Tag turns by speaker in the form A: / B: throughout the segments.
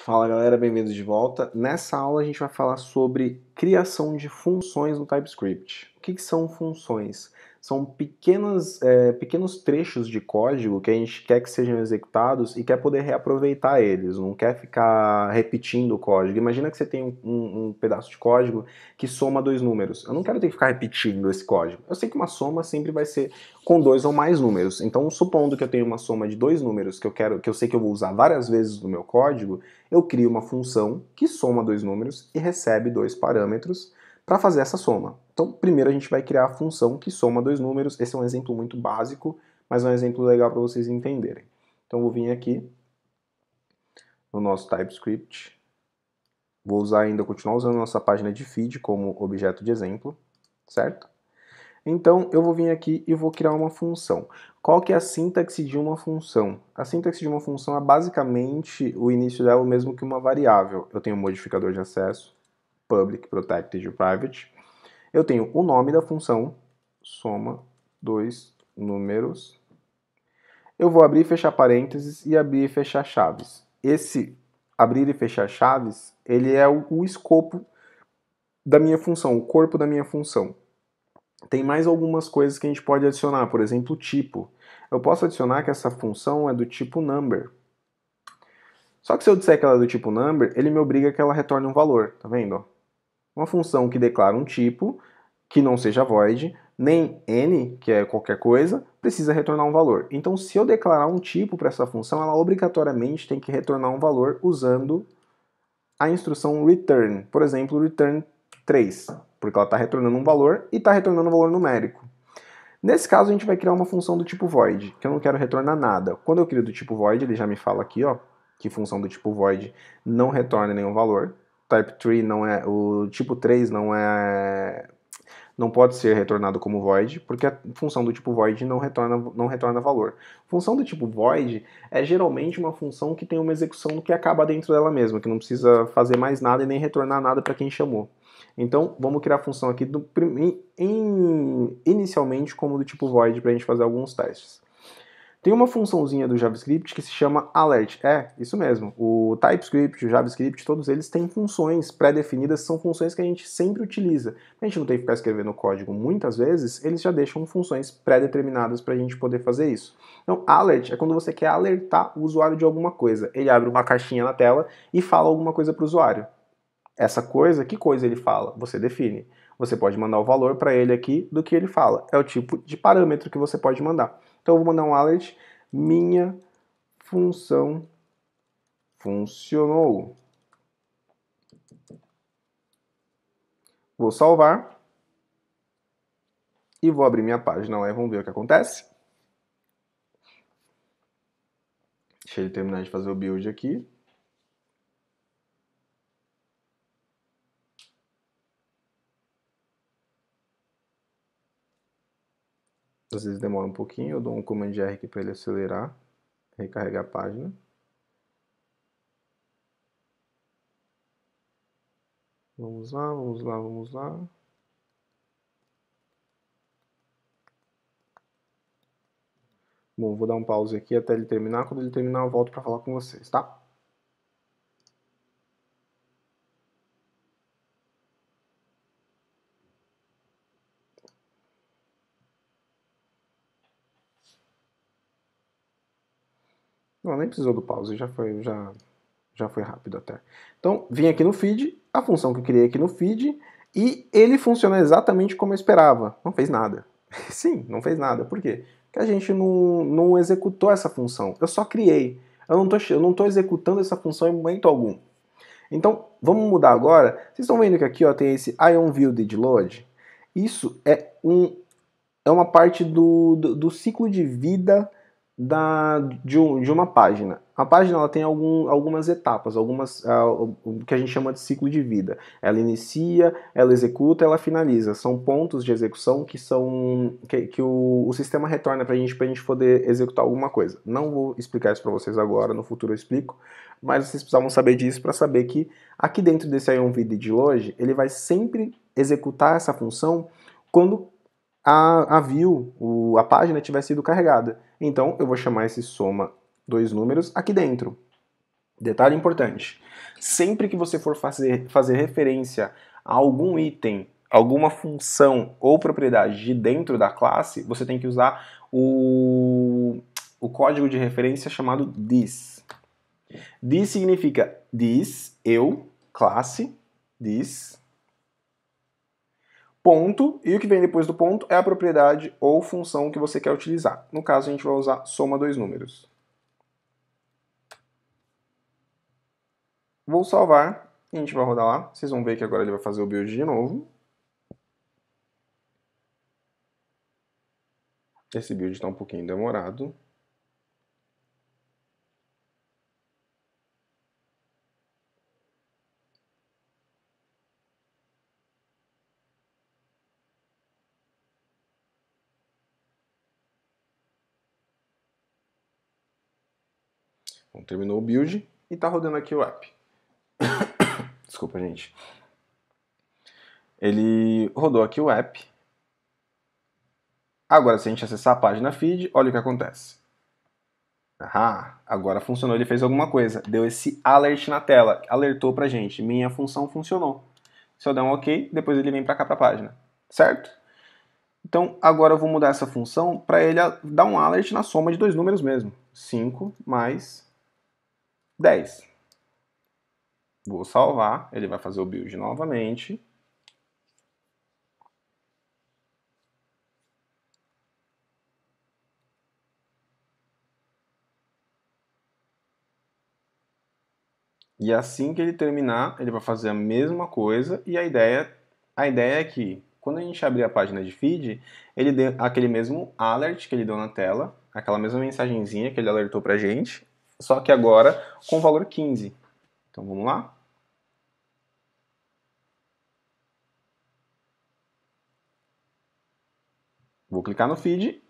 A: Fala galera, bem-vindos de volta. Nessa aula a gente vai falar sobre criação de funções no TypeScript. O que são funções? São pequenos trechos de código que a gente quer que sejam executados e quer poder reaproveitar eles, não quer ficar repetindo o código. Imagina que você tem um pedaço de código que soma dois números. Eu não quero ter que ficar repetindo esse código. Eu sei que uma soma sempre vai ser com dois ou mais números. Então, supondo que eu tenho uma soma de dois números que eu sei que eu vou usar várias vezes no meu código, eu crio uma função que soma dois números e recebe dois parâmetros para fazer essa soma. Então, primeiro a gente vai criar a função que soma dois números. Esse é um exemplo muito básico, mas é um exemplo legal para vocês entenderem. Então, eu vou vir aqui no nosso TypeScript. Vou continuar usando a nossa página de feed como objeto de exemplo, certo? Então, eu vou vir aqui e vou criar uma função. Qual que é a sintaxe de uma função? A sintaxe de uma função é basicamente o início dela o mesmo que uma variável. Eu tenho um modificador de acesso, public, protected e private. Eu tenho o nome da função, soma dois números. Eu vou abrir e fechar parênteses e abrir e fechar chaves. Esse abrir e fechar chaves, ele é o escopo da minha função, o corpo da minha função. Tem mais algumas coisas que a gente pode adicionar, por exemplo, o tipo. Eu posso adicionar que essa função é do tipo number. Só que se eu disser que ela é do tipo number, ele me obriga que ela retorne um valor, tá vendo? Uma função que declara um tipo, que não seja void, nem n, que é qualquer coisa, precisa retornar um valor. Então, se eu declarar um tipo para essa função, ela obrigatoriamente tem que retornar um valor usando a instrução return. Por exemplo, return 3, porque ela está retornando um valor e está retornando um valor numérico. Nesse caso, a gente vai criar uma função do tipo void, que eu não quero retornar nada. Quando eu crio do tipo void, ele já me fala aqui, ó, que função do tipo void não retorna nenhum valor. Type 3 não é, o tipo 3 não pode ser retornado como void, porque a função do tipo void não retorna valor. Função do tipo void é geralmente uma função que tem uma execução que acaba dentro dela mesma, que não precisa fazer mais nada e nem retornar nada para quem chamou. Então, vamos criar a função aqui inicialmente como do tipo void para a gente fazer alguns testes. Tem uma funçãozinha do JavaScript que se chama alert. É, isso mesmo. O TypeScript, o JavaScript, todos eles têm funções pré-definidas, são funções que a gente sempre utiliza. A gente não tem que ficar escrevendo código muitas vezes, eles já deixam funções pré-determinadas para a gente poder fazer isso. Então, alert é quando você quer alertar o usuário de alguma coisa. Ele abre uma caixinha na tela e fala alguma coisa para o usuário. Essa coisa, que coisa ele fala? Você define. Você pode mandar o valor para ele aqui do que ele fala. É o tipo de parâmetro que você pode mandar. Então eu vou mandar um alert, minha função funcionou. Vou salvar e vou abrir minha página lá e vamos ver o que acontece. Deixa ele terminar de fazer o build aqui. Às vezes demora um pouquinho, eu dou um Command R aqui para ele acelerar, recarregar a página. Vamos lá, vamos lá, vamos lá. Bom, vou dar um pause aqui até ele terminar. Quando ele terminar, eu volto para falar com vocês, tá? Não, nem precisou do pause, já foi rápido até. Então, vim aqui no feed, a função que eu criei aqui no feed, e ele funciona exatamente como eu esperava. Não fez nada. Sim, não fez nada. Por quê? Porque a gente não executou essa função. Eu só criei. Eu não tô executando essa função em momento algum. Então, vamos mudar agora. Vocês estão vendo que aqui ó, tem esse IonViewDidLoad? Isso é uma parte do ciclo de vida de uma página. A página ela tem algumas etapas, o que a gente chama de ciclo de vida. Ela inicia, ela executa, ela finaliza. São pontos de execução que o sistema retorna para a gente poder executar alguma coisa. Não vou explicar isso para vocês agora, no futuro eu explico, mas vocês precisavam saber disso para saber que aqui dentro desse IonVidDidLoad, ele vai sempre executar essa função quando a view, a página tiver sido carregada. Então eu vou chamar esse soma dois números aqui dentro. Detalhe importante, sempre que você for fazer referência a algum item, alguma função ou propriedade de dentro da classe, você tem que usar o código de referência chamado this. This significa this, eu, classe, this, ponto, e o que vem depois do ponto é a propriedade ou função que você quer utilizar. No caso, a gente vai usar soma dois números. Vou salvar e a gente vai rodar lá. Vocês vão ver que agora ele vai fazer o build de novo. Esse build está um pouquinho demorado. Bom, terminou o build e está rodando aqui o app. Desculpa, gente. Ele rodou aqui o app. Agora, se a gente acessar a página feed, olha o que acontece. Agora funcionou, ele fez alguma coisa. Deu esse alert na tela, alertou pra gente. Minha função funcionou. Se eu der um OK, depois ele vem pra cá pra página. Certo? Então, agora eu vou mudar essa função para ele dar um alert na soma de dois números mesmo. 5 mais 10. Vou salvar, ele vai fazer o build novamente. E assim que ele terminar, ele vai fazer a mesma coisa e a ideia é que quando a gente abrir a página de feed, ele dê aquele mesmo alert que ele deu na tela, aquela mesma mensagenzinha que ele alertou pra gente, só que agora com o valor 15. Então vamos lá? Vou clicar no feed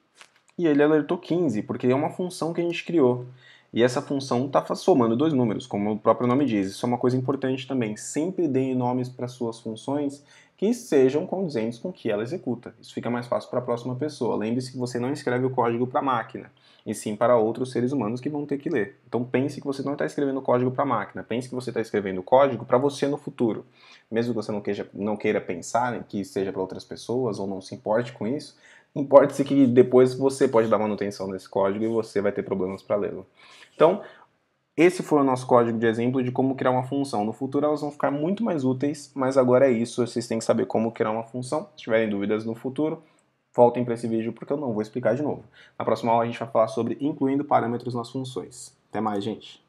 A: e ele alertou 15, porque é uma função que a gente criou. E essa função está somando dois números, como o próprio nome diz. Isso é uma coisa importante também. Sempre deem nomes para suas funções que sejam condizentes com o que ela executa. Isso fica mais fácil para a próxima pessoa. Lembre-se que você não escreve o código para a máquina, e sim para outros seres humanos que vão ter que ler. Então pense que você não está escrevendo código para a máquina, pense que você está escrevendo código para você no futuro. Mesmo que você não queira pensar que seja para outras pessoas ou não se importe com isso, importe-se que depois você pode dar manutenção nesse código e você vai ter problemas para lê-lo. Então, esse foi o nosso código de exemplo de como criar uma função. No futuro elas vão ficar muito mais úteis, mas agora é isso, vocês têm que saber como criar uma função. Se tiverem dúvidas no futuro, voltem para esse vídeo porque eu não vou explicar de novo. Na próxima aula a gente vai falar sobre incluindo parâmetros nas funções. Até mais, gente!